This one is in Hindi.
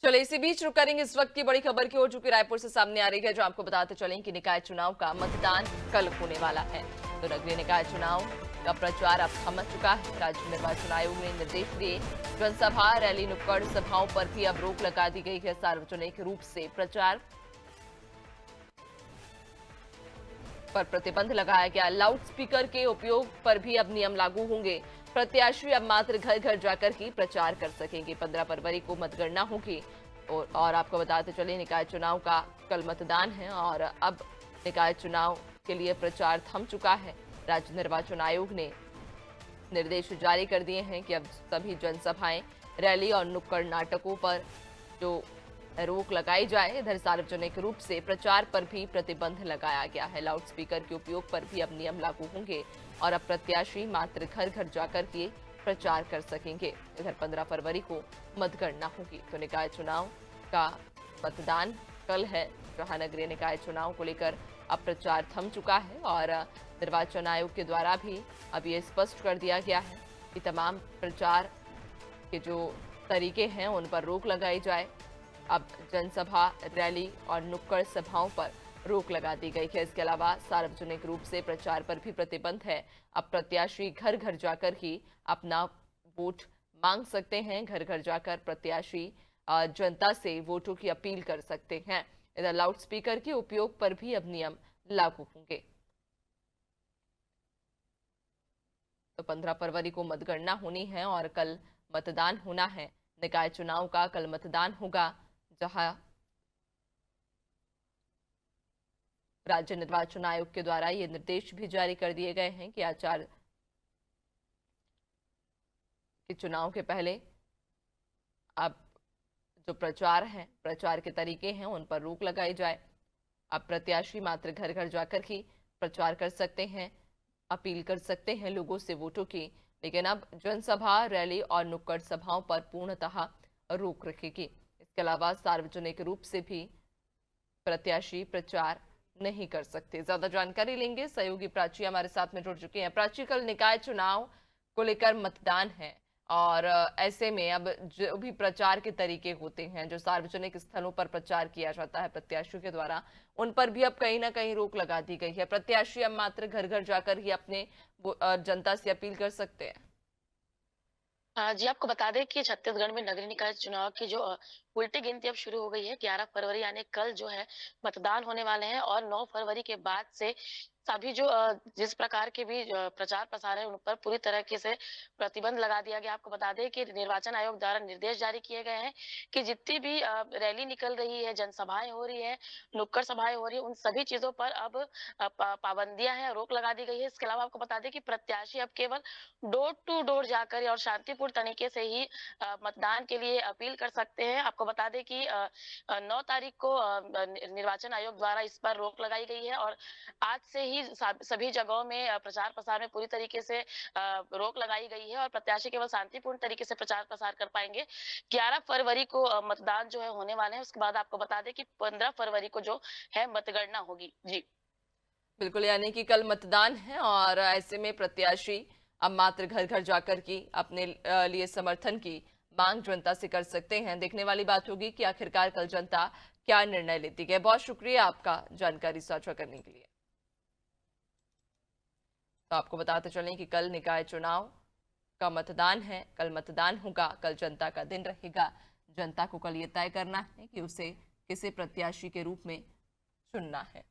चलिए इसी बीच रुक करेंगे इस वक्त की बड़ी खबर की ओर, जो कि रायपुर से सामने आ रही है, जो आपको बताते चलें कि निकाय चुनाव का मतदान कल होने वाला है। तो नगरीय निकाय चुनाव का प्रचार अब थम चुका है। राज्य निर्वाचन आयोग ने निर्देश दिए, जनसभा रैली नुक्कड़ सभाओं पर भी अब रोक लगा दी गई है। सार्वजनिक रूप से प्रचार पर प्रतिबंध लगाया गया। लाउड स्पीकर के उपयोग पर भी अब नियम लागू होंगे। प्रत्याशी अब मात्र घर घर जाकर ही प्रचार कर सकेंगे। 15 फरवरी को मतगणना होगी। और आपको बताते चले, निकाय चुनाव का कल मतदान है और अब निकाय चुनाव के लिए प्रचार थम चुका है। राज्य निर्वाचन आयोग ने निर्देश जारी कर दिए हैं कि अब सभी जनसभाएं, रैली और नुक्कड़ नाटकों पर जो रोक लगाई जाए। इधर सार्वजनिक रूप से प्रचार पर भी प्रतिबंध लगाया गया है। लाउड स्पीकर के उपयोग पर भी अब नियम लागू होंगे और अब प्रत्याशी मात्र घर घर जाकर के प्रचार कर सकेंगे। इधर 15 फरवरी को मतगणना होगी। तो निकाय चुनाव का मतदान कल है, जहां नगरीय निकाय चुनाव को लेकर अब प्रचार थम चुका है और निर्वाचन आयोग के द्वारा भी अब ये स्पष्ट कर दिया गया है कि तमाम प्रचार के जो तरीके हैं उन पर रोक लगाई जाए। अब जनसभा, रैली और नुक्कड़ सभाओं पर रोक लगा दी गई है। इसके अलावा सार्वजनिक रूप से प्रचार पर भी प्रतिबंध है। अब प्रत्याशी घर घर जाकर ही अपना वोट मांग सकते हैं। घर घर जाकर प्रत्याशी जनता से वोटों की अपील कर सकते हैं। इधर लाउड स्पीकर के उपयोग पर भी अब नियम लागू होंगे। तो 15 फरवरी को मतगणना होनी है और कल मतदान होना है। निकाय चुनाव का कल मतदान होगा, जहां राज्य निर्वाचन आयोग के द्वारा ये निर्देश भी जारी कर दिए गए हैं कि आचार के चुनाव के पहले अब जो प्रचार है, प्रचार के तरीके हैं, उन पर रोक लगाई जाए। अब प्रत्याशी मात्र घर घर जाकर ही प्रचार कर सकते हैं, अपील कर सकते हैं लोगों से वोटों की। लेकिन अब जनसभा, रैली और नुक्कड़ सभाओं पर पूर्णतः रोक रहेगी। इसके अलावा सार्वजनिक रूप से भी प्रत्याशी प्रचार नहीं कर सकते। ज्यादा जानकारी लेंगे, सहयोगी प्राची हमारे साथ में जुड़ चुके हैं। प्राची, कल निकाय चुनाव को लेकर मतदान है और ऐसे में अब जो भी प्रचार के तरीके होते हैं, जो सार्वजनिक स्थलों पर प्रचार किया जाता है प्रत्याशियों के द्वारा, उन पर भी अब कहीं ना कहीं रोक लगा दी गई है। प्रत्याशी अब मात्र घर घर जाकर ही अपने जनता से अपील कर सकते हैं। जी, आपको बता दें कि छत्तीसगढ़ में नगरीय निकाय चुनाव की जो उल्टी गिनती अब शुरू हो गई है। 11 फरवरी यानी कल जो है मतदान होने वाले हैं और 9 फरवरी के बाद से सभी जो जिस प्रकार के भी प्रचार प्रसार है उन पर पूरी तरीके से प्रतिबंध लगा दिया गया। आपको बता दें कि निर्वाचन आयोग द्वारा निर्देश जारी किए गए हैं कि जितनी भी रैली निकल रही है, जनसभाएं हो रही है, नुक्कड़ सभाएं हो रही है, उन सभी चीजों पर अब पाबंदियां हैं, रोक लगा दी गई है। इसके अलावा आपको बता दें कि प्रत्याशी अब केवल डोर टू डोर जाकर और शांतिपूर्ण तरीके से ही मतदान के लिए अपील कर सकते हैं। आपको बता दें कि 9 तारीख को निर्वाचन आयोग द्वारा इस पर रोक लगाई गई है और आज से ही सभी जगहों में प्रचार प्रसार में पूरी तरीके से रोक लगाई गई है और प्रत्याशी केवल शांतिपूर्ण तरीके से प्रचार प्रसार कर पाएंगे। 11 फरवरी को मतदान जो है होने वाले हैं। उसके बाद आपको बता दें कि 15 फरवरी को जो है मतगणना होगी। जी बिल्कुल, यानी कि कल मतदान है और ऐसे में प्रत्याशी अब मात्र घर घर जाकर की अपने लिए समर्थन की मांग जनता से कर सकते हैं। देखने वाली बात होगी कि आखिरकार कल जनता क्या निर्णय लेती है। बहुत शुक्रिया आपका जानकारी साझा करने के लिए। तो आपको बताते चलें कि कल निकाय चुनाव का मतदान है, कल मतदान होगा, कल जनता का दिन रहेगा। जनता को कल ये तय करना है कि उसे किसे प्रत्याशी के रूप में चुनना है।